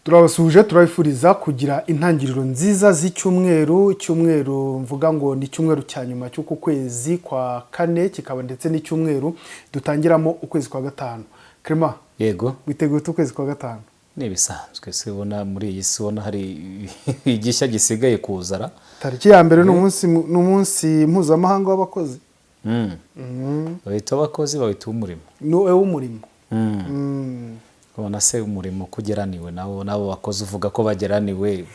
turabasuje turabifuriza kugira intangiriro nziza z'icyumweru mvuga ngo ni icyumweru cya nyuma cy'uku kwezi kwa kane kikaba ndetse n'icyumweru dutangiramo ukwezi kwa gatanu. Clement, yego witeguye ukwezi kwa gatanu? Ni bisanzwe se ubona muri iyi si ubona hari igishya gisigaye kuzara. Tariki ya mbere n'umunsi mpuzamahanga w'abakozi. Bahita abakozi bahita umurimo. W'umurimo. Ubona se umurimo kugeraniwe nabo bakoze uvuga ko bageraniwe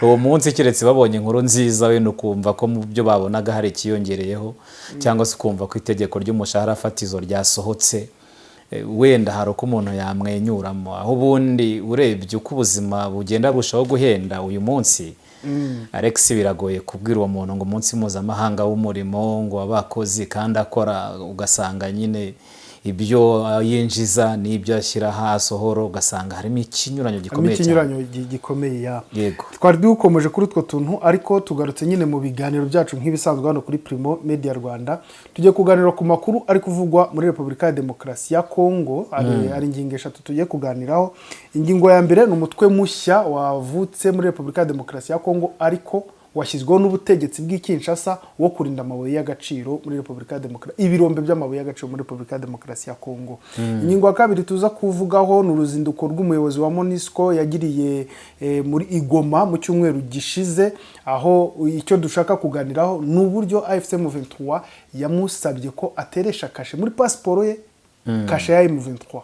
uwo munsi keretse babonye inkuru nziza we nukumva ko mu byo babonaga hari ikiyongereyeho cyangwa se kumva ko itegeko ry'umushahara fatizo ryasohotse wenda hari uko umuntu yamwenyuramo aho ubundi urebye uko ubuzima bugenda burushaho guhenda uyu munsi. Alex biragoye kubwira uwo muntu ngo umunsi mpuzamahanga w'umurimo ngo abakozi kandi akora ugasanga nyine ibyo yinjiza n'ibyo ashyira hasohoro ugasanga harimo ikinyuranyo gikomeye cyane. Ikinyuranyo gikomeye ya. Yego. Twari dukomeje kuri utwo tuntu ariko tugarutse nyine mu biganiro byacu nk'ibisanzwe hano kuri Primo Media Rwanda. Tugiye kuganira ku makuru ari kuvugwa muri Repubulika ya Demokarasi ya Kongo. Ari ingingo eshatu tugiye kuganiraho. Ingingo ya mbere ni umutwe mushya wavutse muri Repubulika ya Demokarasi ya Kongo ariko washyizweho n'ubutegetsi bw'Kinshasa wo kurinda amabuye y'agaciro muri Repubulika ya Demokarasi, ibirombe by'amabuye y'agaciro muri Repubulika ya Demokarasi ya Kongo. Ingingo ya kabiri tuza kuvugaho ni uruzinduko rw'umuyobozi wa MONUSCO yagiriye muri Igoma mu cyumweru gishize, aho icyo dushaka kuganiraho ni uburyo AFC M23 yamusabye ko ateresha kashe muri pasiporo ye, kashe ya M23.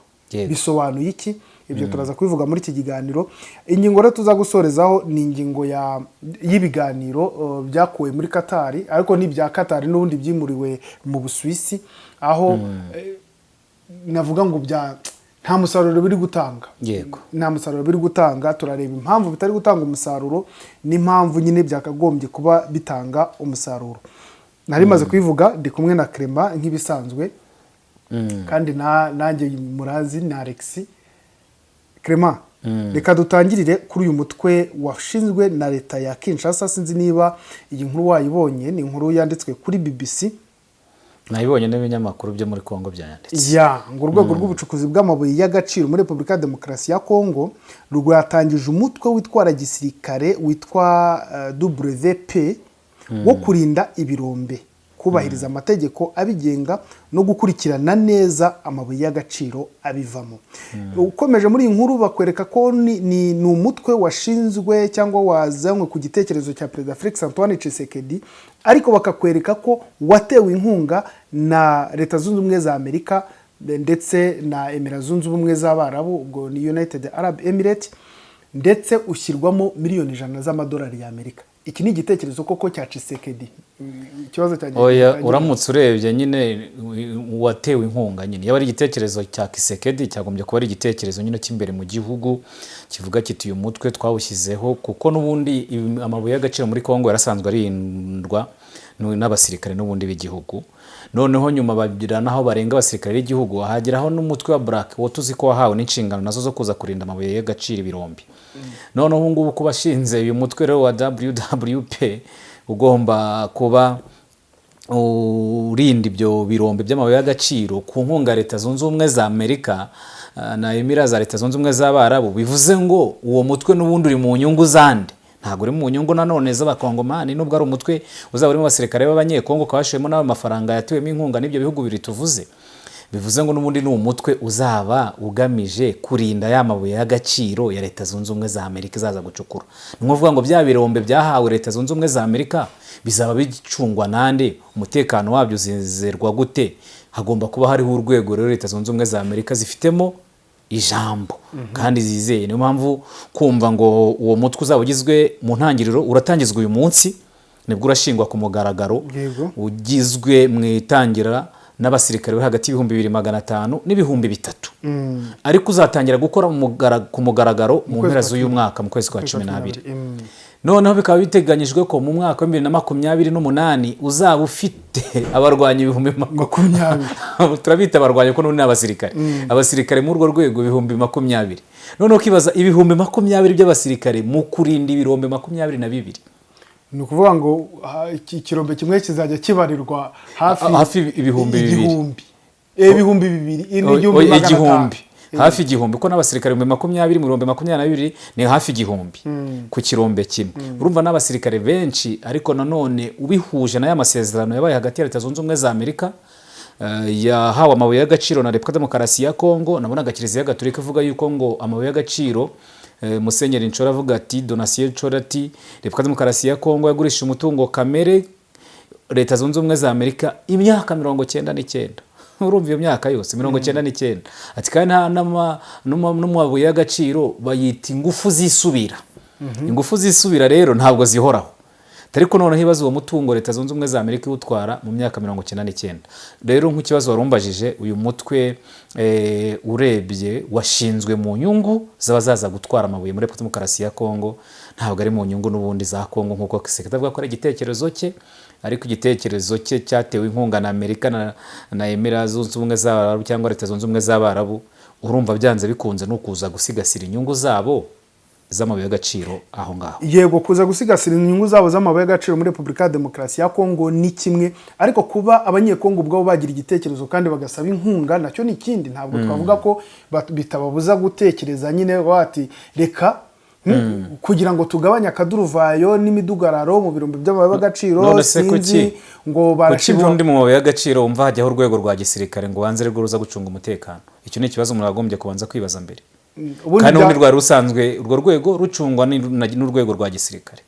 Bisobanuye iki? Ibyo turaza kubivuga muri iki kiganiro. Ingingo rero tuza gusorezaho ni ingingo y'ibiganiro byakuwe muri Qatar ariko ni bya Qatar n'ubundi byimuriwe mu Busuwisi, aho navuga ngo nta musaruro biri gutanga. Yego. Nta musaruro biri gutanga. Turareba impamvu bitari gutanga umusaruro n'impamvu nyine byakagombye kuba bitanga umusaruro. Nari maze kubivuga ndi kumwe na Clement nk'ibisanzwe kandi nanjye murazi na Alex. Clement, reka dutangirire kuri uyu mutwe washinzwe na leta ya Kinshasa. Sinzi niba iyi nkuru wayibonye, ni inkuru yanditswe kuri BBC. Nayibonye n'ibinyamakuru byo muri Kongo byanditse. Ngo urwego rw'ubucukuzi bw'amabuye y'agaciro muri Repubulika ya Demokarasi ya Kongo rwatangije umutwe witwara gisirikare witwa WP wo kurinda ibirombe, kubahiriza amategeko abigenga no gukurikirana neza amabuye y'agaciro abivamo. Ukomeje muri iyi nkuru bakwereka ko ni umutwe washinzwe cyangwa wazanywe ku gitekerezo cya Perezida Felix Antoine Tshisekedi, ariko bakakwereka ko watewe inkunga na Leta Zunze Ubumwe za Amerika ndetse na Emirates Zunze Ubumwe z'Abarabu, ubwo ni United Arab Emirates, ndetse ushyirwamo miliyoni 100 z'amadolari y'Amerika. Iki ni igitekerezo koko cya Tshisekedi. Ikibazo cyagiye. Oya, uramutse urebye nyine watewe inkunga nyine. Yaba ari igitekerezo cya Tshisekedi cyagombye kuba ari igitekerezo nyine cy'imbere mu gihugu kivuga kiti uyu mutwe twawushyizeho kuko nubundi amabuye y'agaciro muri Kongo yarasanzwe arindwa n'abasirikare n'ubundi b'igihugu. Noneho nyuma bagira naho barenga abasirikare b'igihugu hageraho n'umutwe wa Black wotuzi ko wahawe n'inshingano nazo zo kuza kurinda amabuye y'agaciro ibirombi. Noneho ngubu kuba shinze uyu mutwe rero wa WWP ugomba kuba urinda ibyo birombe by'amabuye y'agaciro ku nkunga Leta Zunze Ubumwe za Amerika na Emirates za Leta Zunze Ubumwe z'Abarabu. Bivuze ngo uwo mutwe n'ubundi uri mu nyungu zande, ntabwo uri mu nyungu nanone z'abakongomani, nubwo ari umutwe uzaba urimo abasirikare b'abanyekongo kabashemo n'amafaranga yatewemo inkunga n'ibyo bihugu biri tuvuze. Bivuze ngo n'ubundi ni umutwe uzaba ugamije kurinda ya mabuye y'agaciro ya Leta Zunze Ubumwe za Amerika izaza gucukura. Ni ukuvuga ngo bya birombe byahawe Leta Zunze Ubumwe za Amerika bizaba bicungwa nande, umutekano wabyo uzizerwa gute? Hagomba kuba hariho urwego rero Leta Zunze Ubumwe za Amerika zifitemo ijambo kandi zizeye. Niyo mpamvu kumva ngo uwo mutwe uzaba ugizwe mu ntangiriro uratangizwa uyu munsi, nibwo urashingwa ku mugaragaro. Ugizwe mu itangira n'abasirikare bari hagati y'2500 n'ibihumbi 3. Ariko uzatangira gukora ku mugaragaro mu mpera z'uyu mwaka mu kwezi kwa 12. Noneho bikaba biteganyijwe ko mu mwaka wa 2028 uzaba ufite abarwanyi 20,000. Turabita abarwanyi ko n'undi abasirikare. Abasirikare mu rwo rwego 20,000. Noneho kibaza 20,000 by'abasirikare mu kurinda ibirombe 22. Ni ukuvuga ngo ikirombe kimwe kizajya kibarirwa hafi ibihumbi 2,000. ibihumbi 2,000 igihumbi hafi igihumbi ko n'abasirikare 2020 ni hafi igihumbi ku kirombe kimwe urumva n'abasirikare benshi ariko nanone ubihuje na y'amasezerano yabaye hagati ya Leta Zunze Ubumwe za Amerika yahawe amabuye y'agaciro na Repubulika Demokarasi ya Kongo nabonaga Kiliziya Gatolika ivuga yuko ngo amabuye y'agaciro Musenyeri Nchora avuga ati Donatien Nchora ati Repubulika Demokarasi ya Kongo yagurisha umutungo kamere Leta Zunze Ubumwe za Amerika imyaka 99 urumva iyo myaka yose 99 ati kandi n'amabuye y'agaciro bayita ingufu zisubira ingufu zisubira rero ntabwo zihoraho ariko none hibaza uwo mutungo Leta Zunze Ubumwe za Amerika utwara mu myaka 99 rero nk'ikibazo warumbajije uyu mutwe urebye washinzwe mu nyungu z'abazaza gutwara amabuye muri Repubulika Demokarasi ya Kongo ntabwo ari mu nyungu n'ubundi za Kongo nkuko Kisekedi avuga ko ari igitekerezo cye ariko igitekerezo cye cyatewe inkunga na Amerika na Emirates Zunze Ubumwe z'Abarabu cyangwa Leta Zunze Ubumwe z'Abarabu urumva byanze bikunze no kuza gusigasira inyungu zabo z'amabuye y'agaciro aho ngaho yego kuza gusigasira inyungu zabo z'amabuye y'agaciro muri Repubulika ya Demokarasi ya Kongo ni kimwe ariko kuba abanyekongo ubwabo bagira igitekerezo kandi bagasaba inkunga nacyo ni ikindi ntabwo twavuga ko bitababuza gutekereza nyine bati reka kugira ngo tugabanye akaduruvayo n'imidugararo mu birombe by'amabuye y'agaciro sinzi ngo barashinja undi mu mabuye y'agaciro umva hajyaho urwego rwa gisirikare ngo wanze rwo ruza gucunga umutekano icyo ni ikibazo umuntu agombye kubanza kwibaza mbere kandi ubundi rwari rusanzwe urwo rwego rucungwa n'urwego rwa gisirikare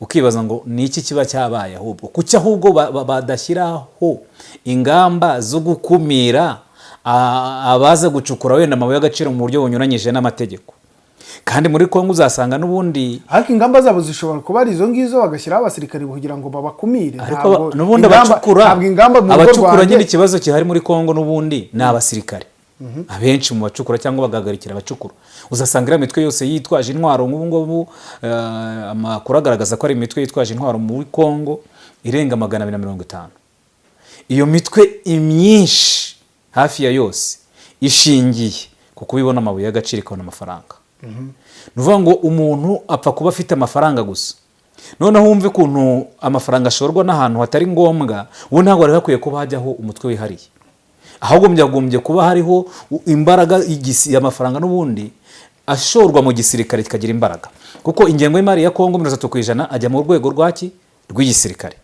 ukibaza ngo ni iki kiba cyabaye ahubwo kuki ahubwo badashyiraho ingamba zo gukumira abaza gucukura wenda amabuye y'agaciro mu buryo bunyuranyije n'amategeko kandi muri Kongo uzasanga n'ubundi ariko ingamba zabo zishobora kuba ari izo ngizo bagashyiraho abasirikare kugira ngo babakumire ariko n'ubundi abacukura nyine ikibazo kihari muri Kongo n'ubundi ni abasirikare abenshi mu bacukura cyangwa bagagarikira abacukura uzasanga iriya mitwe yose yitwaje intwaro ngubu amakuru agaragaza ko ari imitwe yitwaje intwaro muri Kongo irenga 250 iyo mitwe imyinshi hafi ya yose ishingiye kuko bibona amabuye y'agaciro ikabona amafaranga nuvuga ngo umuntu apfa kuba afite amafaranga gusa noneho wumve kuntu amafaranga ashorwa n'ahantu hatari ngombwa ubu ntabwo ari hakwiye kuba hajyaho umutwe wihariye ahubwo byagombye kuba hariho imbaraga y'amafaranga n'ubundi ashorwa mu gisirikare kikagira imbaraga kuko ingengo y'imari ya Kongo 30% ajya mu rwego rw'igisirikare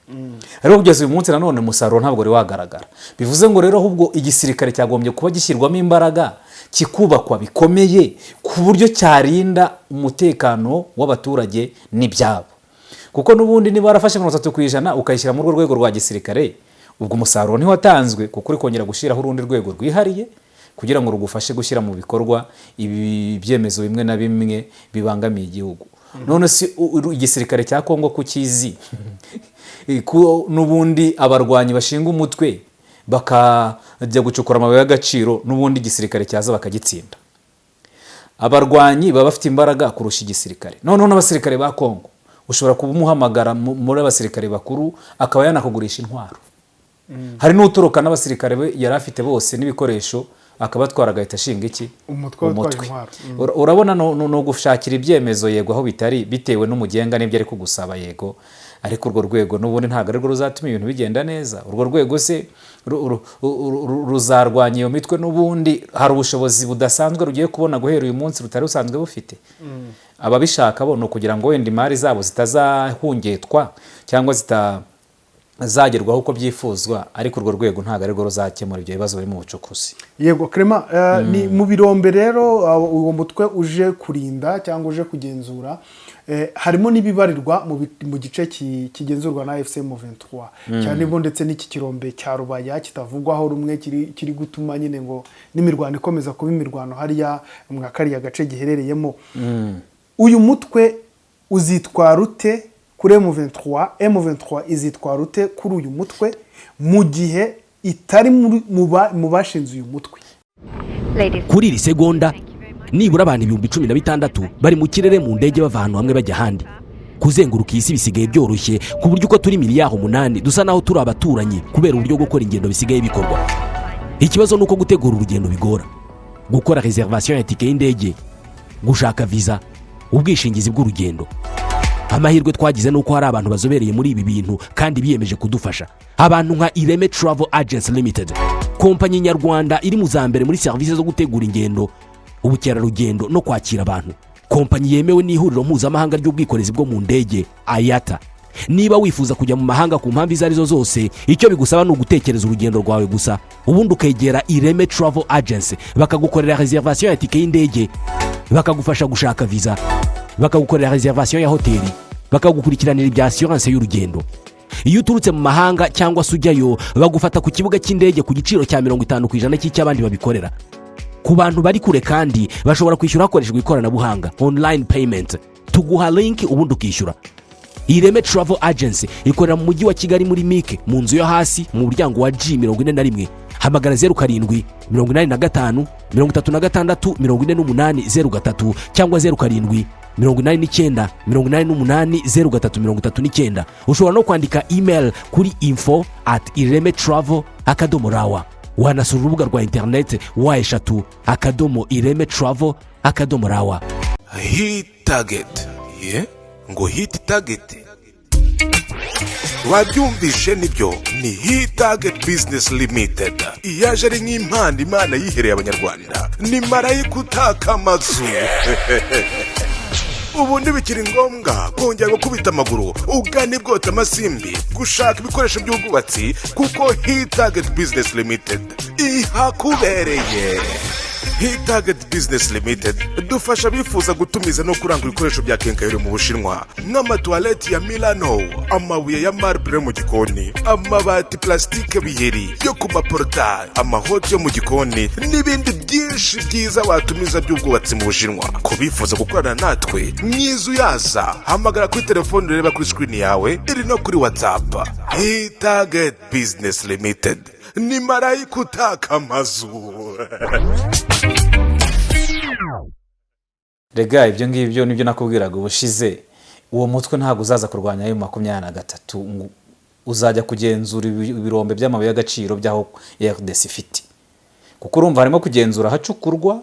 ariko kugeza uyu munsi nanone umusaruro ntabwo ari wagaragara bivuze ngo rero ahubwo igisirikare cyagombye kuba gishyirwamo imbaraga kikubakwa bikomeye ku buryo cyarinda umutekano w'abaturage n'ibyabo kuko n'ubundi niba warafashe 30% ukayishyira mu rwego rwa gisirikare ubwo umusaruro ni watanzwe kuko uri kongera gushiraho urundi rwego rwihariye kugira ngo rugufashe gushyira mu bikorwa ibyemezo bimwe na bimwe bibangamiye igihugu none si igisirikare cya Kongo kukizi n'ubundi abarwanyi bashinga umutwe bakajya gucukura amabuye y'agaciro n'ubundi igisirikare cyaza bakagitsinda abarwanyi baba bafite imbaraga kurusha igisirikare noneho n'abasirikare ba Kongo ushobora kubumuhamagara muri abasirikare bakuru akaba yanakugurisha intwaro hari n'utoroka n'abasirikare yari afite bose n'ibikoresho akabatwara agahita ashinga iki umutwe urabona no gushakira ibyemezo yego aho bitari bitewe n'umugenga n'ibyo ari kugusaba yego ariko urwo rwego n'ubundi ntabwo ari rwo ruzatuma ibintu bigenda neza urwo rwego se ruzarwanya iyo mitwe n'ubundi hari ubushobozi budasanzwe rugiye kubona guhera uyu munsi rutari rusanzwe bufite ababishaka bo no kugira ngo wenda imari zabo zitazahungetwa cyangwa zagerwaho uko byifuzwa ariko urwo rwego ntabwo ari rwo ruzakemura ibyo bibazo biri mu bucukuzi yego Clement ni mu birombe rero uwo mutwe uje kurinda cyangwa uje kugenzura harimo n'ibibarirwa mu gice kigenzurwa na FC M23 cyane bo ndetse n'iki kirombe cya Rubaya kitavugwaho rumwe kiri gutuma nyine ngo n'imirwano ikomeza kuba imirwano hariya mu kariya gace giherereyemo uyu mutwe uzitwara ute kuri M23 izitwara ute kuri uyu mutwe mu gihe itari mu bashinze uyu mutwe kuri iri segonda nibura abantu 16,000 bari mu kirere mu ndege bava ahantu hamwe bajya ahandi kuzenguruka isi bisigaye byoroshye ku buryo uko turi miliyaho 8 dusa naho turi abaturanyi kubera uburyo gukora ingendo bisigaye bikorwa ikibazo nuko gutegura urugendo bigora gukora reservation ya tike y'indege gushaka visa ubwishingizi bw'urugendo amahirwe twagize nuko hari abantu bazobereye muri ibi bintu kandi biyemeje kudufasha abantu nka Ireme Travel Agency Limited kompanyi nyarwanda iri mu za mbere muri serivisi zo gutegura ingendo, ubukerarugendo no kwakira abantu. Kompanyi yemewe n'ihuriro mpuzamahanga ry'ubwikorezi bwo mu ndege IATA. Niba wifuza kujya mu mahanga ku mpamvu izo arizo zose, icyo bigusaba ni ugutekereza urugendo rwawe gusa, ubundi ukegera Ireme Travel Agency bakagukorera reservation ya tike y'indege, bakagufasha gushaka visa, bakagukorera reservation ya hoteli, bakagukurikiranira ibya assurance y'urugendo. Iyo uturutse mu mahanga cyangwa se ujyayo, bagufata ku kibuga cy'indege ku giciro cya 50% cy'icy'abandi babikorera. Ku bantu bari kure kandi bashobora kwishyura hakoreshejwe ikoranabuhanga online payment, tuguha link ubundi ukishyura. Ireme Travel Agency ikorera mu mujyi wa Kigali muri Mike mu nzu yo hasi mu muryango wa G41. Hamagara 07 85 36 48 cyangwa 07 89 88 0339. Ushobora no kwandika email kuri info@iremetravel.rawa. Wanasura urubuga rwa internet wa3.iremetravel.rawa. Hit target. Yeah? Ngo hit target. Wabyumvishe nibyo, ni Hit Target Business Limited. Iyaje ari nk'impanda Imana yihereye abanyarwanda. Ni marayika utaka amazu. Ubu ntibikiri ngombwa kongera gukubita amaguru ugana ibwota amasimbi gushaka ibikoresho by'ubwubatsi, kuko Hit Target Business Limited ihakubereye. Hit Target Business Limited dufasha bifuza gutumiza no kurangura ibikoresho bya kenkayori mu Bushinwa, nk'amatoilette ya Milano, amabuye ya marble mu gikoni, amabati plastike biheri yo ku maportail, amahoti yo mu gikoni n'ibindi byinshi byiza watumiza by'ubwubatsi mu Bushinwa. Kubifuza gukorana natwe mwizu yaza, hamagara kuri telefone ureba kuri screen yawe iri no kuri WhatsApp. Hit Target Business Limited ni marayika utaka amazu. Rega ibyo ngibyo nibyo nakubwiraga ubushize. Uwo mutwe ntabwo uzaza kurwanya ayo 23, uzajya kugenzura ibirombe by'amabuye y'agaciro byaho RDC ifite, kuko urumva harimo kugenzura hacukurwa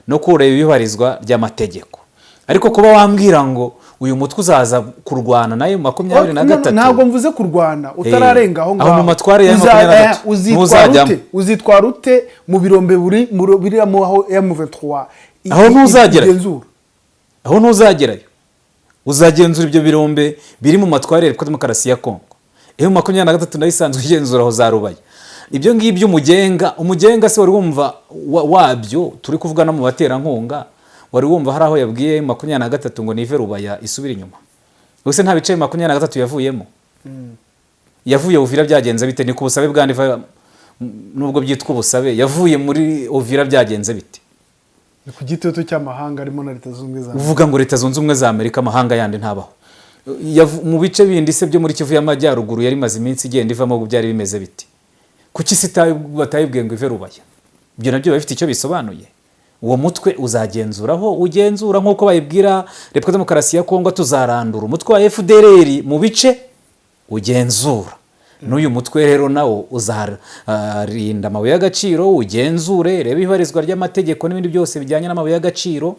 no kureba ibibarizwa ry'amategeko. Ariko kuba wambwira ngo uyu mutwe uzaza kurwana nayo 23, ntabwo mvuze kurwana utararenga aho ngaho. Aho mu matware ya 23 uzitwara ute mu birombe biri aho M23? Aho ntuzagerayo. Uzagenzura ibyo birombe biri mu matware ya Demokarasi ya Kongo. 23 nayo isanzwe igenzura aho za Rubaya. Ibyo ngibyo umugenga se wari wumva wabyo turi kuvugana mu baterankunga, wari wumva hari aho yabwiye 23 ngo nive Rubaya isubira inyuma. Ubuse nta bice 23 yavuyemo. Yavuye Uvira byagenze bite? Ni ku busabe bwandiva, nubwo byitwa ubusabe, yavuye muri Uvira byagenze bite? Ni ku gitutu cy'amahanga arimo na Leta Zunze Ubumwe za Amerika. Uvuga ngo Leta Zunze Ubumwe za Amerika, amahanga yandi ntabaho. Mu bice bindi se byo muri Kivu y'Amajyaruguru yari maze iminsi igenda ivamo, byari bimeze biti. Kuki batayibwiye ngo ive Rubaya? Ibyo nabyo bifite icyo bisobanuye. Uwo mutwe uzagenzuraho ugenzura nk'uko bayibwira Repubulika Demokarasi ya Kongo, tuzarandura umutwe wa FDLR mu bice ugenzura. N'uyu mutwe rero nawo uzarinda amabuye y'agaciro, ugenzure, reba ibarizwa ry'amategeko n'ibindi byose bijyanye n'amabuye y'agaciro,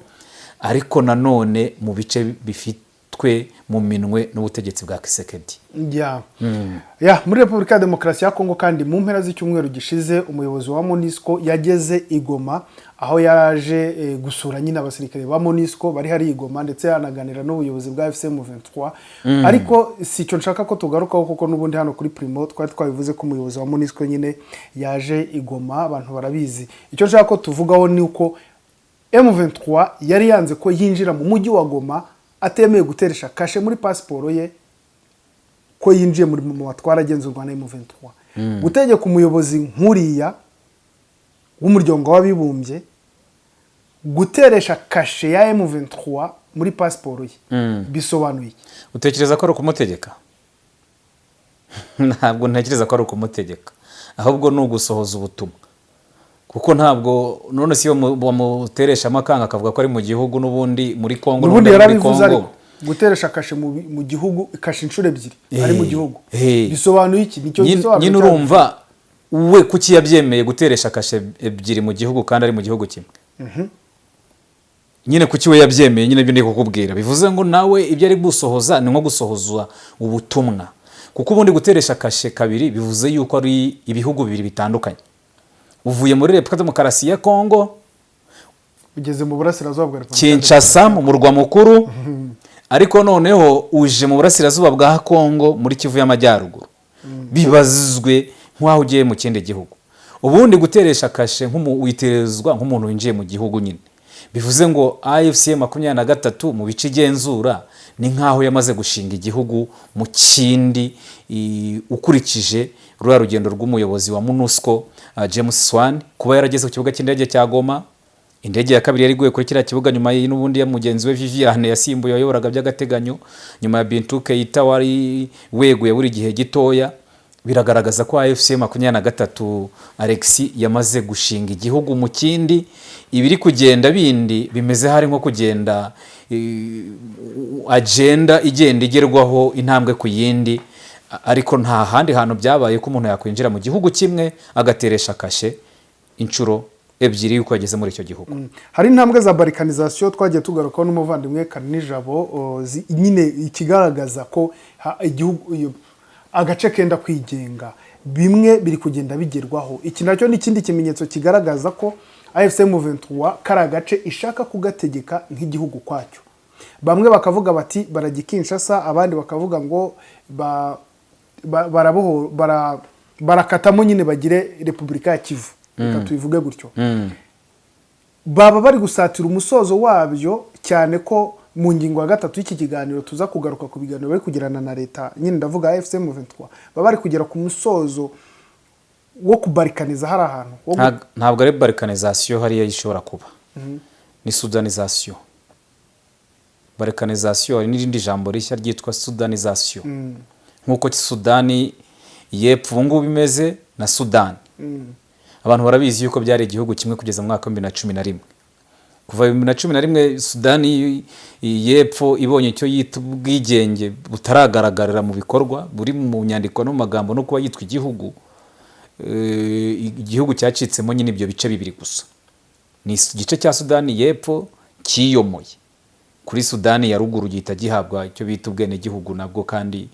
ariko nanone mu bice bifitwe mu minwe n'ubutegetsi bwa Kisekedi. Muri Repubulika ya Demokarasi ya Kongo kandi mu mpera z'icyumweru gishize, umuyobozi wa MONUSCO yageze i Goma, aho yaje gusura nyine abasirikare ba MONUSCO bari hari i Goma, ndetse yanaganira n'ubuyobozi bwa FCM23. Ariko si cyo nshaka ko tugarukaho, kuko n'ubundi hano kuri Primo twari twabivuze ko umuyobozi wa MONUSCO nyine yaje i Goma, abantu barabizi. Icyo nshaka ko tuvugaho ni uko M23 yari yanze ko yinjira mu mujyi wa Goma atemeye guteresha kashe muri pasiporo ye ko yinjiye muri mu batwara agenzurwa na M23. Gutegeka umuyobozi nkuriya w'umuryango w'abibumbye guteresha kashe ya M23 muri pasiporo ye bisobanuye iki? Utekereza ko ari ukumutegeka? Ntabwo ntekereza ko ari ukumutegeka, ahubwo ni ugusohoza ubutumwa. Kuko ntabwo none si yo bamuteresha amakanga akavuga ko ari mu gihugu n'ubundi muri Kongo, n'ubundi yarabivuze, ariko guteresha kashe mu gihugu, kashe inshuro ebyiri ari mu gihugu bisobanuye iki? Nicyo gisobanuro nyine urumva we kuki yabyemeye guteresha kashe ebyiri mu gihugu kandi ari mu gihugu kimwe. Nyine kuki we yabyemeye, nyine byo ndi kukubwira, bivuze ngo nawe ibyo ari gusohoza ni nko gusohoza ubutumwa. Kuko ubundi guteresha kashe kabiri bivuze yuko ari ibihugu bibiri bitandukanye. uvuye muri Repubulika Demokarasi ya Kongo ugeze mu burasirazuba bwa Repubulika Kinshasa mu murwa mukuru ariko noneho uje mu burasirazuba bwa Kongo muri Kivu y'Amajyaruguru bibazizwe nk'aho ugiye mu kindi gihugu. Ubundi guteresha kashe witerezwa nk'umuntu winjiye mu gihugu nyine. Bivuze ngo AFC 23 mu bice igenzura ni nk'aho yamaze gushinga igihugu mu kindi ukurikije rwa rugendo rw'umuyobozi wa MONUSCO James Swan kuba yarageze ku kibuga cy'indege cya Goma. Indege ya kabiri yari iguye kuri kiriya kibuga nyuma y'ubundi ya mugenzi we Viviane yasimbuye wayoboraga by'agateganyo nyuma ya Bintou Keita wari weguye buri gihe gitoya. Biragaragaza ko AFC 23 Alexis yamaze gushinga igihugu mu kindi. Ibiri kugenda bindi bimeze hari nko kugenda agenda igenda igerwaho intambwe ku yindi, ariko nta handi hantu byabaye ko umuntu yakwinjira mu gihugu kimwe agateresha kashe inshuro ebyiri yuko ageze muri icyo gihugu. Hari intambwe za balkanization twagiye tugarukaho n'umuvandimwe Karinijabo nyine ikigaragaza ko igihugu agace kenda kwigenga bimwe biri kugenda bigerwaho. Iki nacyo ni ikindi kimenyetso kigaragaza ko AFC M23 kari agace ishaka kugategeka nk'igihugu kwacyo. Bamwe bakavuga bati baragikinshasa, abandi bakavuga ngo barakatamo nyine bagire Repubulika ya Kivu. Reka tubivuge gutyo. Baba bari gusatira umusozo wabyo cyane ko mu ngingo ya gatatu y'iki kiganiro tuza kugaruka ku biganiro bari kugirana na leta nyine ndavuga AFC M23 baba bari kugera ku musozo wo kubarikaniza hari ahantu. Ntabwo ari balkanization hariya ishobora kuba. Ni sudanization. Balkanization ni irindi jambo rishya ryitwa sudanization. Nkuko Sudani y'Epfo ngubu bimeze na Sudan. Abantu barabizi yuko byari igihugu kimwe kugeza mu mwaka wa 2011. Kuva 2011 Sudani y'Epfo ibonye icyo yita ubwigenge butaragaragarira mu bikorwa buri mu nyandiko no magambo no kuba yitwa igihugu. Igihugu cyacitsemo nyine ibyo bice bibiri gusa. Ni igice cya Sudani y'Epfo kiyomoye kuri Sudani ya ruguru gihita gihabwa icyo bita ubwene gihugu nabwo, kandi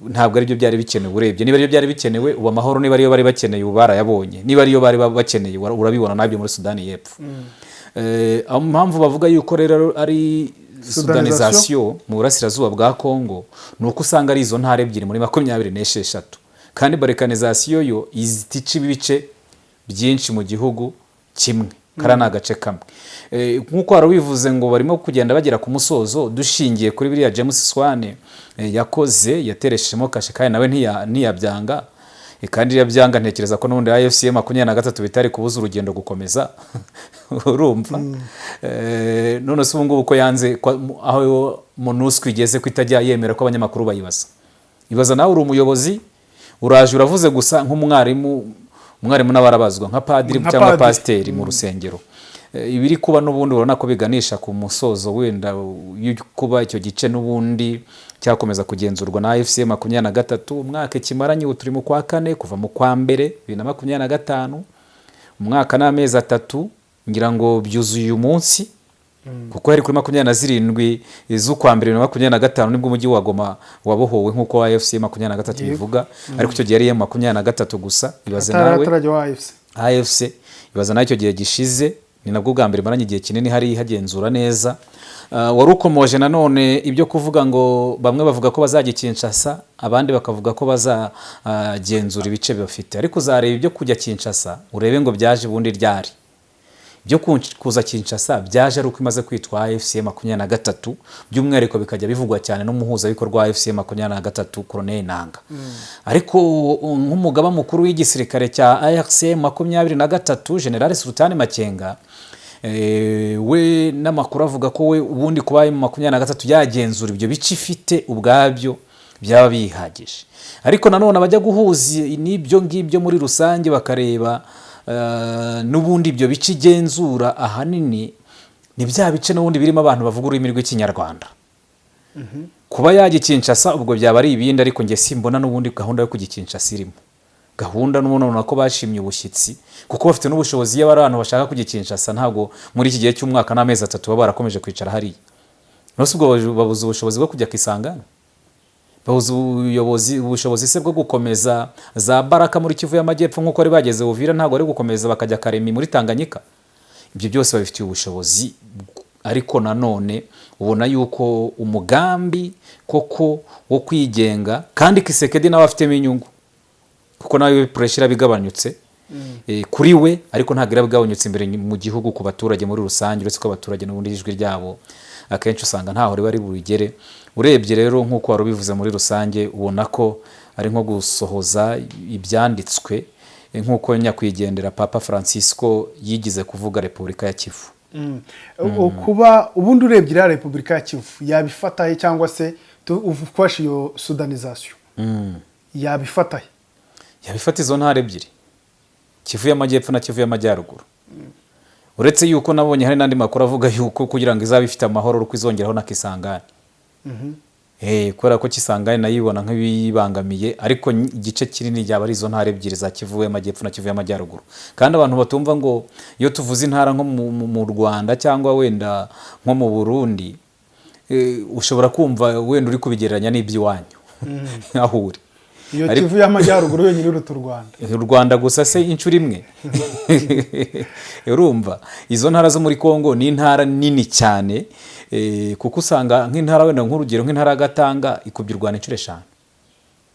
ntabwo ari byo byari bikenewe. Urebye niba ari byo byari bikenewe uba amahoro, niba ariyo bari bakeneye ubara yabonye, niba ariyo bari bakeneye urabibona nabyo muri Sudani y'Epfo. Impamvu bavuga yuko rero ari sudanization mu burasirazuba bwa Kongo nuko usanga ari izo ntare ebyiri muri 26 kandi balkanization yo izitici ibice byinshi mu gihugu kimwe karana agace kamwe. Nkuko warabivuze ngo barimo kugenda bagera ku musozo dushingiye kuri biriya James Swan yakoze yatereshemo kashe kandi nawe ntiyabyanga, kandi yabyanga ntekereza ko n'ubundi AFC 23 bitari kubuza urugendo gukomeza. Urumva none se ubungubu ko yanze aho MONUSCO igeze kwitajya yemera ko abanyamakuru bayibaza. Ibaza nawe uri umuyobozi uraje uravuze gusa nk'umwarimu n'abarabazwa nka padiri cyangwa pasiteri mu rusengero. Ibiri kuba n'ubundi urabona ko biganisha ku musozo wenda kuba icyo gice n'ubundi cyakomeza kugenzurwa na AFC 23. Umwaka kimaranye uturimo kwa kane kuva mu kwa mbere 2025, umwaka n'amezi 3 ngira ngo byuzuye uyu munsi kuko hari kuri 27 z'ukwa mbere 2025 nibwo umujyi wa Goma wabohowe nkuko AFC 23 bivuga, ariko icyo gihe yari 23 gusa. Ibaze nawe AFC ibaza nayo icyo gihe gishize ni nabwo bwa mbere maranye igihe kinini hari hagenzura neza. Warukomoje nanone ibyo kuvuga ngo bamwe bavuga ko bazagikinshasa, abandi bakavuga ko bazagenzura ibice bafite, ariko uzareba ibyo kujya Kinshasa urebe ngo byaje bundi ryari. Byo kuza Kinshasa byaje ari uko imaze kwitwa AFC 23, by'umwihariko bikajya bivugwa cyane n'umuhuza bikorwa AFC 23 Colonel Nanga. Ariko nk'umugaba mukuru w'igisirikare cya AFC 23 General Sultan Makenga we n'amakuru avuga ko we ubundi kubaye mu 23 yagenzura ibyo bice ifite ubwabyo byaba bihagije. Ariko nanone abajya guhuza n'ibyo ngibyo muri rusange bakareba n'ubundi ibyo bice igenzura ahanini ni bya bice n'ubundi birimo abantu bavuga ururimi rw'ikinyarwanda. Kuba yagikinshasa ubwo byaba ari ibindi, ariko nge simbona n'ubundi gahunda yo kugikinshasa irimo. Gahunda n'ubona ko bashimye ubushyitsi kuko bafite n'ubushobozi y'abantu bashaka kugikinshasa, ntabwo muri iki gihe cy'umwaka n'amezi 3 baba barakomeje kwicara hari. Nose ubwo babuze ubushobozi bwo kujya kisangana. bahuza ubushobozi se bwo gukomeza za Baraka muri Kivu y'Amajyepfo nk'uko bari bageze Uvira, ntabwo bari gukomeza bakajya Karemi muri Tanganyika. Ibyo byose babifitiye ubushobozi, ariko nanone ubona yuko umugambi koko wo kwigenga, kandi Kisekedi nawe afitemo inyungu kuko nawe pressure bigabanyutse kuri we, ariko ntabwo irabigabanyutse imbere mu gihugu ku baturage muri rusange, uretse ko abaturage n'ubundi ijwi ryabo akenshi usanga ntaho riba ribugere. Urebye rero nk'uko wari ubivuze muri rusange, ubona ko ari nko gusohoza ibyanditswe nk'uko nyakwigendera Papa Francisco yigize kuvuga Repubulika ya Kivu. Kuba ubundi urebye iriya Repubulika ya Kivu yabifatahe, cyangwa se ufashe iyo sudanizasiyo yabifatahe? Yabifata izo ntara ebyiri, Kivu y'Amajyepfo na Kivu y'Amajyaruguru. Uretse yuko nabonye hari n'andi makuru avuga yuko kugira ngo izabe ifite amahoro uko izongeraho na Kisangani. Kubera ko Kisangani nayibona nk'ibibangamiye, ariko igice kinini ryaba ari izo ntara ebyiri za Kivu y'Amajyepfo na Kivu y'Amajyaruguru. Kandi abantu batumva ngo iyo tuvuze intara nko mu Rwanda cyangwa wenda nko mu Burundi, ushobora kumva wenda uri kubigereranya n'iby'iwanyu aho uri. Iyo Kivu y'Amajyaruguru yonyine uruta u Rwanda gusa se inshuro imwe. Urumva izo ntara zo muri Kongo ni intara nini cyane, kuko usanga nk'intara wenda nk'urugero nk'intara ya Gatanga ikubye u Rwanda inshuro 5.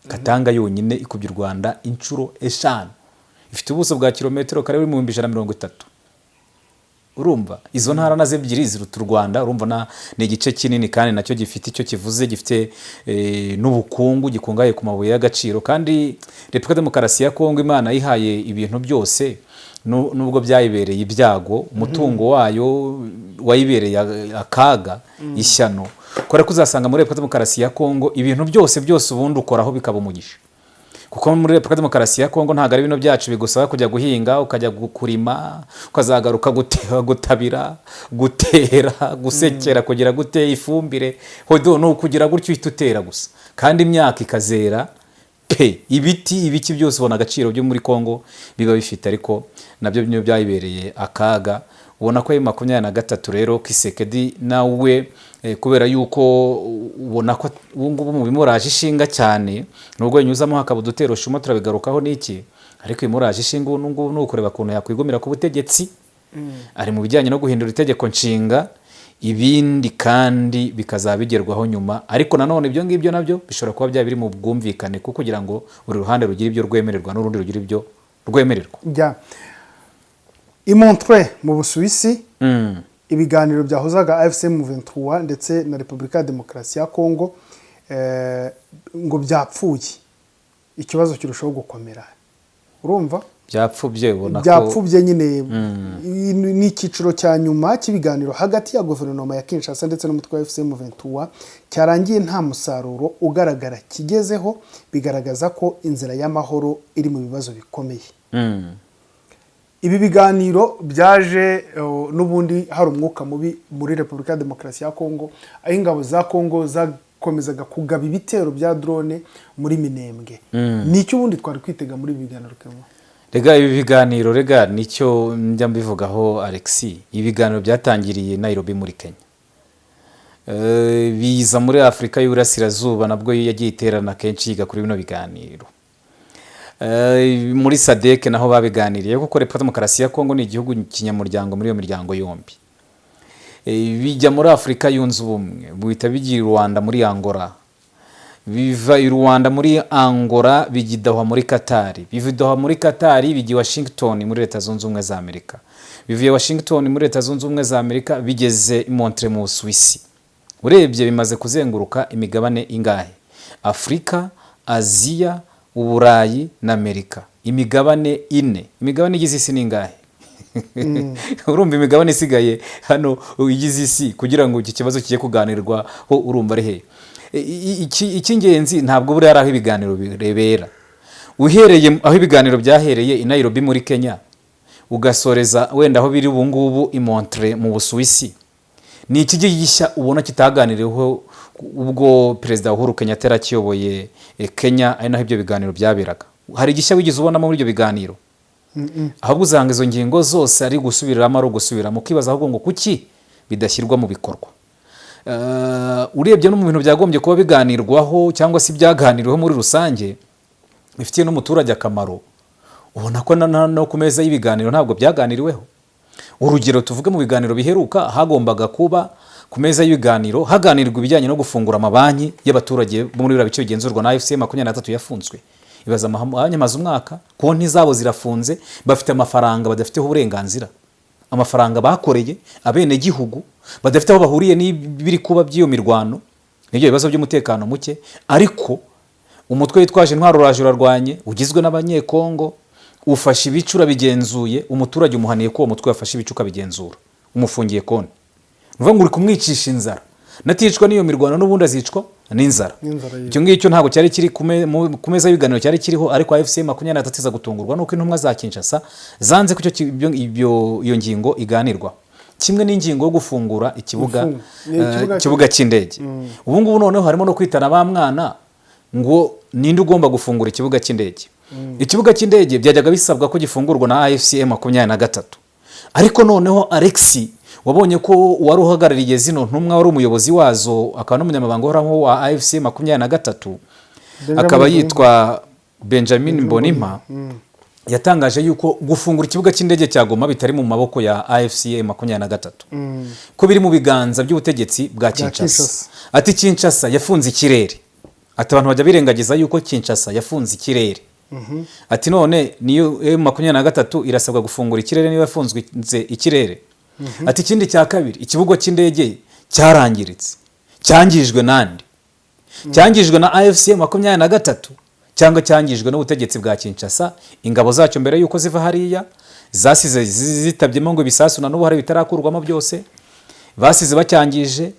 Gatanga yonyine ikubye u Rwanda inshuro 5, ifite ubuso bwa kilometero kare buri 130. Urumva izo ntara nazo ebyiri ziruta u Rwanda. Urumva ni igice kinini kandi nacyo gifite icyo kivuze, gifite n'ubukungu, gikungaye ku mabuye y'agaciro. Kandi Repubulika Demokarasi ya Kongo Imana yihaye ibintu byose, nubwo byayibereye ibyago, umutungo wayo wayibereye akaga, ishyano. Kubera ko uzasanga muri Repubulika Demokarasi ya Kongo ibintu byose ubundi ukoraho bikaba umugisha. Kuko muri Repubulika Demokarasi ya Kongo ntabwo ari ibintu byacu bigusaba kujya guhinga, ukajya kurima, ukazagaruka gutabira, gutera, gusekera, kugira gutera ifumbire, hodo no kugira gutyo uhita utera gusa, kandi imyaka ikazera pe. Ibiki byose ubona agaciro byo muri Kongo biba bifite, ariko nabyo byayibereye akaga. Ubona ko 23 rero Kisekedi nawe kubera yuko ubona ko ubungubu mu bimuraje ishinga cyane, nubwo nyuzamo hakaba udutero shuma turabigarukaho n'iki, ariko imuraje ishinga ubungubu no kureba kuntu yakwigomera ku butegetsi. Ari mu bijyanye no guhindura itegeko nshinga, ibindi kandi bikazabigerwaho nyuma. Ariko nanone ibyo ngibyo nabyo bishobora kuba byabiri mu bwumvikane, kuko kugira ngo buri ruhande rugira ibyo rwemererwa n'urundi rugira ibyo rwemererwa. Imontre mu Busuwisi, ibiganiro byahuzaga AFC M23 ndetse na Repubulika ya Demokarasi ya Kongo ngo byapfuye, ikibazo kirushaho gukomera. Urumva byapfubye, ubona ko byapfubye nyine. Ni ikiciro cya nyuma cy'ibiganiro hagati ya guverinoma ya Kinshasa ndetse n'umutwe wa AFC M23 cyarangiye nta musaruro ugaragara kigezeho, bigaragaza ko inzira y'amahoro iri mu bibazo bikomeye. Ibi biganiro byaje n'ubundi hari umwuka mubi muri Repubulika ya Demokarasi ya Kongo, aho ingabo za Kongo zakomezaga kugaba ibitero bya drone muri Minembwe. Nicyo ubundi twari kwitega muri ibi biganiro kemo? Ibi biganiro nicyo njya mbivugaho Alexis. Ibiganiro byatangiriye Nairobi muri Kenya, biza muri Afurika y'Uburasirazuba, nabwo yagiye iterana kenshi yiga kuri bino biganiro. Muri SADC naho babiganiriye, kuko Repubulika Demokarasi ya Kongo ni igihugu kinyamuryango muri iyo miryango yombi. Bijya muri Afurika yunze ubumwe, buhita bigira Rwanda muri Angola, biva i Rwanda muri Angola bigidaho muri Qatar, bividaho muri Qatar bigi Washington muri Leta Zunze Ubumwe za Amerika, bivuye Washington muri Leta Zunze Ubumwe za Amerika bigeze Montreal mu Busuwisi. Urebye bimaze kuzenguruka imigabane ingahe: Afrika, Aziya, Uburayi na Amerika. Imigabane 4. Imigabane igize isi ni ingahe? Urumva imigabane isigaye hano igize isi kugira ngo iki kibazo kigiye kuganirwa ho, urumva ari he? Icy'ingenzi ntabwo buri ari aho ibiganiro birebera. Uhereye aho ibiganiro byahereye i Nairobi muri Kenya, ugasoreza wenda aho biri ubungubu i Montreal mu Busuwisi, ni iki gishya ubona kitaganiriweho ubwo Perezida Uhuru Kenyatta yakiyoboye Kenya, ari naho ibyo biganiro byaberaga? Hari igishya wigize ubonamo muri ibyo biganiro? Ahubwo uzanga izo ngingo zose ari gusubiramo, ari gusubiramo, ukibaza ahubwo ngo kuki bidashyirwa mu bikorwa. urebye no mu bintu byagombye kuba biganirwaho cyangwa se byaganiriweho muri rusange bifitiye n'umuturage akamaro, ubona ko no ku meza y'ibiganiro ntabwo byaganiriweho. Urugero tuvuge mu biganiro biheruka hagombaga kuba ku meza y'ibiganiro haganirwa ibijyanye no gufungura amabanki y'abaturage bo muri biriya bice bigenzurwa na FCM 23 yafunzwe. Ibaza amaze umwaka konti zabo zirafunze, bafite amafaranga badafiteho uburenganzira, amafaranga bakoreye abene gihugu badafite aho bahuriye n'ibiri kuba by'iyo mirwano n'ibyo bibazo by'umutekano muke. Ariko umutwe witwaje intwaro uraje urarwanye, ugizwe n'abanyekongo, ufashe ibicura bigenzuye, umuturage umuhaniye ko uwo mutwe wafashe ibicura bigenzura, umufungiye konti. Nuvuga ngo uri kumwicisha inzara, naticwa n'iyo mirwano n'ubundi azicwa n'inzara. Icyo ngicyo ntabwo cyari kiri ku meza y'ibiganiro cyari kiriho, ariko FCM 23 iza gutungurwa nuko intumwa za Kinshasa zanze ko iyo ngingo iganirwa, kimwe n'ingingo yo gufungura ikibuga cy'indege. Ubu ngubu noneho harimo no kwitana ba mwana ngo ninde ugomba gufungura ikibuga cy'indege. Ikibuga cy'indege byajyaga bisabwa ko gifungurwa na FCM 23, ariko noneho Alexi wabonye ko wari uhagarariye zino ntumwa, wari umuyobozi wazo, akaba n'umunyamabanga uhoraho wa AFC 23, akaba yitwa Benjamin Mbonimpa, yatangaje yuko gufungura ikibuga cy'indege cya Goma bitari mu maboko ya AFC 23, ko biri mu biganza by'ubutegetsi bwa Kinshasa. Ati Kinshasa yafunze ikirere, ati abantu bajya birengagiza yuko Kinshasa yafunze ikirere. Ati none niyo M23 irasabwa gufungura ikirere niyo yafunzwe ikirere. Ati ikindi cya kabiri, ikibuga cy'indege cyarangiritse, cyangijwe nande? Cyangijwe na AFC 23 cyangwa cyangijwe n'ubutegetsi bwa Kinshasa? Ingabo zacyo mbere yuko ziva hariya zasize zitabyemo ngo bisasu na n'ubu hari bitarakurwamo byose, basize bacyangije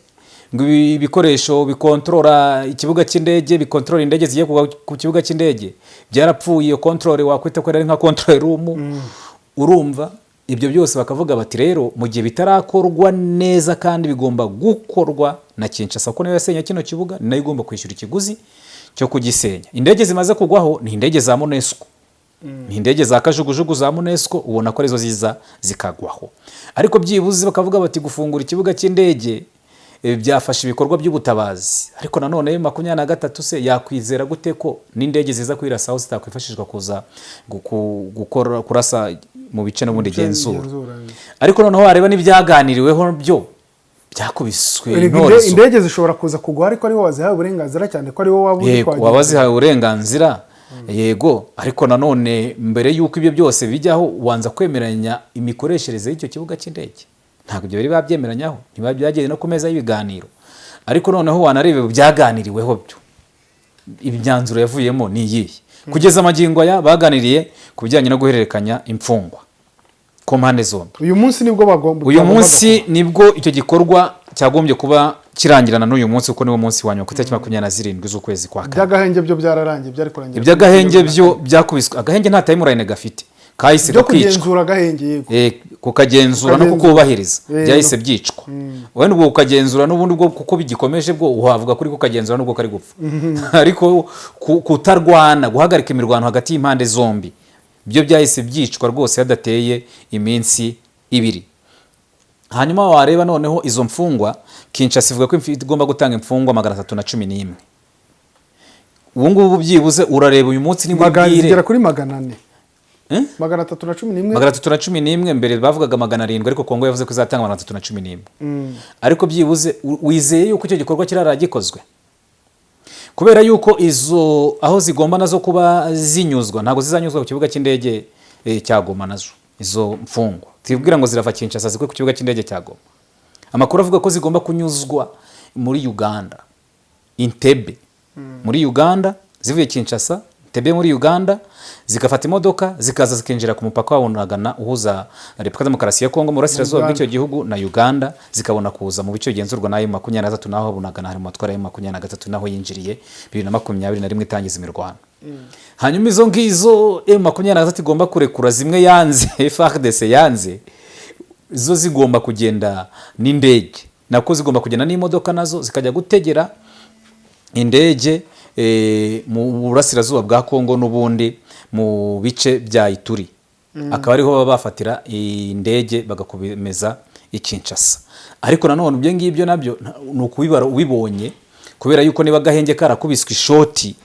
ngo ibikoresho bikontorora ikibuga cy'indege, bikontorora indege zigiye ku kibuga cy'indege byarapfuye. Iyo control wakwita ko ari nka control room. Urumva ibyo byose bakavuga bati rero mu gihe bitarakorwa neza kandi bigomba gukorwa na Kinshasa, ko niyo yasenya kino kibuga, ni nayo igomba kwishyura ikiguzi cyo kugisenya. Indege zimaze kugwaho ni indege za MONUSCO, ni indege za kajugujugu za MONUSCO, ubona ko arizo ziza zikagwaho. Ariko byibuze bakavuga bati gufungura ikibuga cy'indege byafasha ibikorwa by'ubutabazi. Ariko nanone 23 se yakwizera gute ko n'indege ziza kwirasaho zitakwifashishwa kuza gukora kurasa mu bice n'ubundi genzura? Ariko noneho wareba n'ibyaganiriweho byo byakubiswe intore. Indege zishobora kuza kugwa ariko ari wowe wazihaye uburenganzira, cyane ko ari wowe wabuze kwagira. Yego, wabazihaye uburenganzira. Yego, ariko nanone mbere yuko ibyo byose bijyaho wanza kwemeranya imikoreshereze y'icyo kibuga cy'indege. Ntabwo ibyo bari babyemeranyaho, ntibabyagiye no ku meza y'ibiganiro. Ariko noneho wanarebe byaganiriweho byo, imyanzuro yavuyemo ni iyihe? Kugeza amagingo aya baganiriye ku bijyanye no guhererekanya imfungwa ku mpande zombi. Uyu munsi nibwo icyo gikorwa cyagombye kuba kirangirana n'uyu munsi, kuko niwo munsi wa nyuma ku itariki 27 z'ukwezi kwa kane. By'agahenge byo byararangiye, byari kurangira. Iby'agahenge byo byakubiswe. Agahenge nta timeline gafite, kahise kugenzura agahenge. Kukagenzura no kukubahiriza byahise byicwa. Wenda ubwo ukagenzura n'ubundi bwo kuko bigikomeje bwo uhavuga kuri kukagenzura n'ubwo kari gupfa. Ariko kutarwana, guhagarika imirwano hagati y'impande zombi, byo byahise byicwa rwose hadateye iminsi 2. Hanyuma wareba noneho izo mfungwa, Kinshasa ivuga ko igomba gutanga imfungwa 311. Ubu ngubu byibuze urareba uyu munsi ni mbwire zigera kuri 400. 311 mbere bavugaga 700, ariko Kongo yavuze ko izatanga 311. Ariko byibuze wizeye yuko icyo gikorwa kiraragikozwe, kubera yuko izo aho zigomba nazo kuba zinyuzwa ntabwo zizanyuzwa ku kibuga cy'indege cya Goma. Nazo izo mfungwa tibwira ngo zirava Kinshasa zikwe ku kibuga cy'indege cya Goma. Amakuru avuga ko zigomba kunyuzwa muri Uganda, Entebbe muri Uganda, zivuye Kinshasa Entebbe muri Uganda, zigafata imodoka zikaza zikinjira ku mupaka wa Bunagana uhuza Repubulika Demokarasi ya Kongo mu burasirazuba bw'icyo gihugu na Uganda, zikabona kuza mu bice bigenzurwa na M23, naho Bunagana hari matwara ya M23 naho yinjiriye 2021 itangiza imirwano. Hanyuma izo ngizo M23 igomba kurekura, zimwe yanze FARDC yanze, zo zigomba kugenda n'indege, nako zigomba kugenda n'imodoka nazo zikajya gutegera indege mu burasirazuba bwa Kongo n'ubundi mu bice bya Ituri. Akaba ariho baba bafatira indege bagakomeza i Kinshasa. Ariko nanone ibyo ngibyo nabyo ni ukubibara ubibonye, kubera yuko niba Gahenge karakubiswe ishoti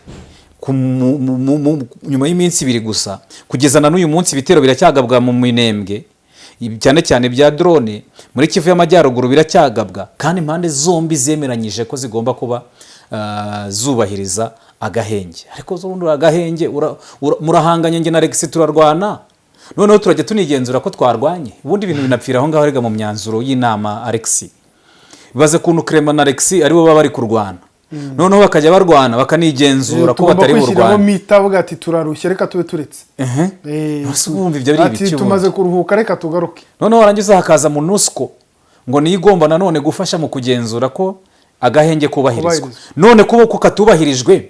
nyuma y'iminsi 2 gusa, kugeza na n'uyu munsi ibitero biracyagabwa mu Minembwe, cyane cyane bya drone muri Kivu y'Amajyaruguru biracyagabwa, kandi impande zombi zemeranyije ko zigomba kuba zubahiriza Agahenge. Ariko z'ubundi Agahenge murahanganye nge na Alex turarwana, noneho turajya tunigenzura ko twarwanye, ubundi ibintu binapfira aho ngaho rega mu myanzuro y'inama. Alex bibaze kuntu Clement na Alex ari bo baba bari kurwana, noneho bakajya barwana bakanigenzura ko batari burwana. Tugomba mita avuga ati turarushye reka tube turetse. Bumva ibyo ari ibiki, tumaze kuruhuka reka tugaruke. Noneho warangiza hakaza MONUSCO ngo niyo igomba nanone gufasha mu kugenzura ko Agahenge kubahirizwa. None kuba ko katubahirijwe,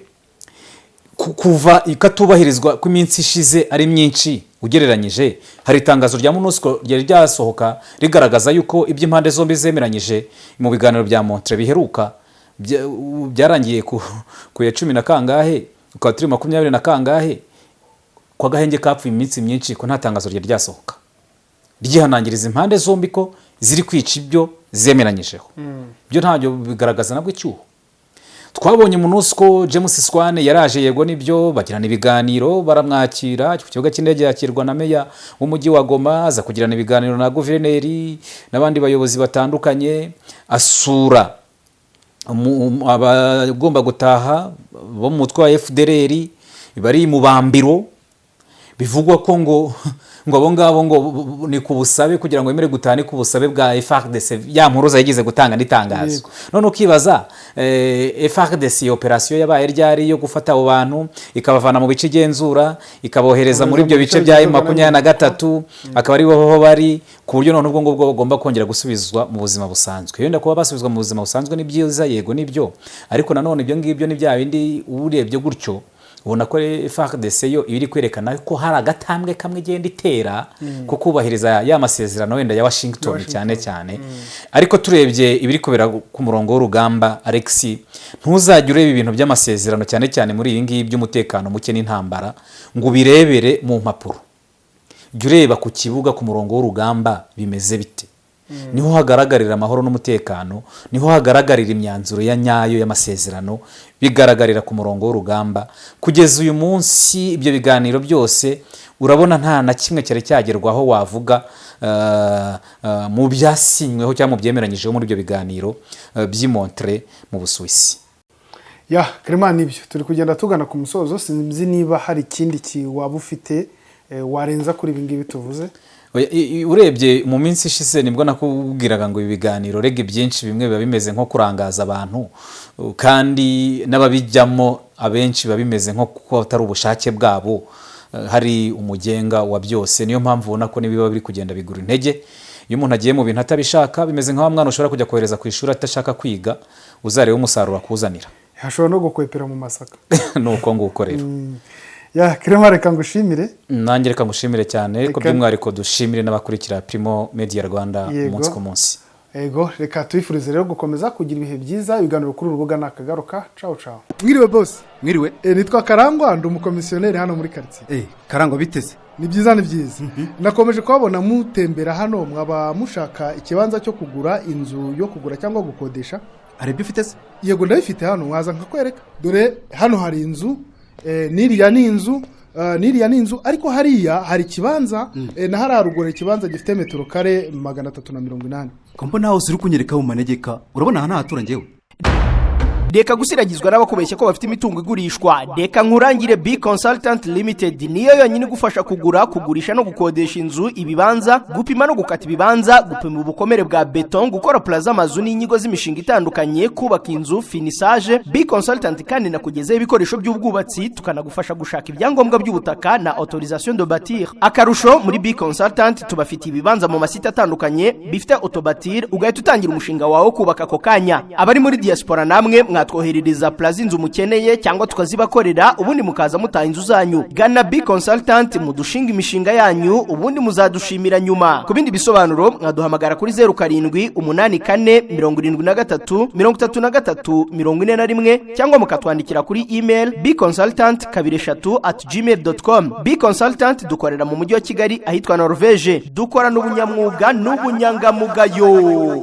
kuva ikatubahirizwa ku minsi ishize ari myinshi ugereranyije, hari itangazo rya MONUSCO ryari ryasohoka rigaragaza yuko iby'impande zombi zemeranyije mu biganiro bya Montre biheruka byarangiye ku ya 10 na kangahe, ku 20 na kangahe, kwa Gahenge kapfuye iminsi myinshi ko nta tangazo ryari ryasohoka ryihanangiriza impande zombi ko ziri kwica ibyo zemeranyijeho. Byo ntabyo bigaragaza nabwo icyuho. Twabonye MONUSCO James Swane yaraje yego nibyo bagirana ibiganiro, baramwakira ku kibuga cy'indege yakirwa na meya w'umujyi wa Goma, aza kugirana ibiganiro na guverineri n'abandi bayobozi batandukanye, asura abagomba gutaha bo mu mutwe wa FDLR bari mu bambiro, bivugwa ko ngo abo ngabo ngo ni ku busabe kugira ngo emere gutana ku busabe bwa FARDC ya mpuruza yagize gutanga n'itangazo. None ukibaza FARDC operation yabaye ryari yo gufata abo bantu ikabavana mu bice genzura ikabohereza muri ibyo bice bya M23, akaba ari bo bari ku buryo none ubwo ngubwo bagomba kongera gusubizwa mu buzima busanzwe. Yenda kuba basubizwa mu buzima busanzwe ni byiza, yego nibyo, ariko nanone ibyo ngibyo ni bya bindi urebye gutyo ubona ko FARDC yo ibiri kwerekana ko hari agatambwe kamwe genda itera ko kubahiriza ya masezerano wenda ya Washington cyane. Ariko turebye ibiri kubera ku murongo w'urugamba, Alex ntuzajya ureba ibintu by'amasezerano cyane muri ibi ngibi by'umutekano muke n'intambara ngo birebere mu mpapuro. Jya ureba ku kibuga ku murongo w'urugamba bimeze bite. Niho hagaragarira amahoro n'umutekano, niho hagaragarira imyanzuro ya nyayo y'amasezerano, bigaragarira ku murongo w'urugamba. Kugeza uyu munsi ibyo biganiro byose urabona nta na kimwe cyari cyagerwaho wavuga mu byasinyweho cyangwa mu byemeranyijeho muri ibyo biganiro by'Montre mu Busuwisi. Ya Clement, nibyo turi kugenda tugana ku musozo, sinzi niba hari ikindi waba ufite warenza kuri ibi ngibi tuvuze. Urebye mu minsi ishize nibwo nakubwiraga ngo ibi biganiro rege byinshi bimwe biba bimeze nko kurangaza abantu, kandi n'ababijyamo abenshi biba bimeze nko kuko atari ubushake bwabo, hari umugenga wa byose. Niyo mpamvu ubona ko nibiba biri kugenda bigura intege. Iyo umuntu agiye mu bintu atabishaka bimeze nk'aho mwana ushobora kujya kohereza ku ishuri atashaka kwiga, uzareba umusaruro akuzanira, hashobora no gukwepera mu masaka. Nuko nguko rero. Ya Clement, reka ngushimire. Nanjye reka ngushimire cyane ko by'umwihariko dushimire n'abakurikira Primo Media Rwanda umunsi ku munsi. Ego, reka tuyifurize rero gukomeza kugira ibihe byiza. Ibiganiro kuri urubuga nakagaruka. Ciao. Mwiriwe boss. Mwiriwe. Nitwa Karangwa, ndi umukomisiyoneri hano muri quartier. Karangwa biteze. Ni byiza. Nakomeje kubabona mutembera hano, mwaba mushaka ikibanza cyo kugura, inzu yo kugura cyangwa gukodesha. Arebye ufite se? Yego ndabifite hano, waza nkakwereka. Dore hano hari inzu, niriya ni inzu, ariko hariya hari ikibanza na hari haruguru ikibanza gifite metero kare 380. Kompo naho uri kunyereka mu manegeka, urabona hano hatura ngewe. Deka gusiragizwa n'abakubeshya ko bafite imitungo igurishwa. Deka nkurangire B Consultant Limited niyo yonyine gufasha kugura, kugurisha no gukodesha inzu, ibibanza, gupima no gukata ibibanza, gupima ubukomere bwa beton, gukora plaza amazu n'inyigo z'imishinga itandukanye, kubaka inzu, finissage. B Consultant kandi nakugezeho ibikoresho by'ubwubatsi, tukanagufasha gushaka ibyangombwa by'ubutaka na autorisation de bâtir. Akarusho muri B Consultant tubafite ibibanza mu masite atandukanye bifite autobatir, ugahita utangira umushinga wawe kubaka ako kanya. Abari muri diaspora namwe mwatwoherereza plaza inzu mukeneye cyangwa tukazibakorera ubundi mukaza mutaha inzu zanyu. Gana B Consultant mudushinga imishinga yanyu ubundi muzadushimira nyuma. Ku bindi bisobanuro mwaduhamagara kuri 0784433341 cyangwa mukatwandikira kuri email bconsultant23@gmail.com. B Consultant dukorera mu mujyi wa Kigali ahitwa Norvege. Dukora n'ubunyamwuga n'ubunyangamugayo.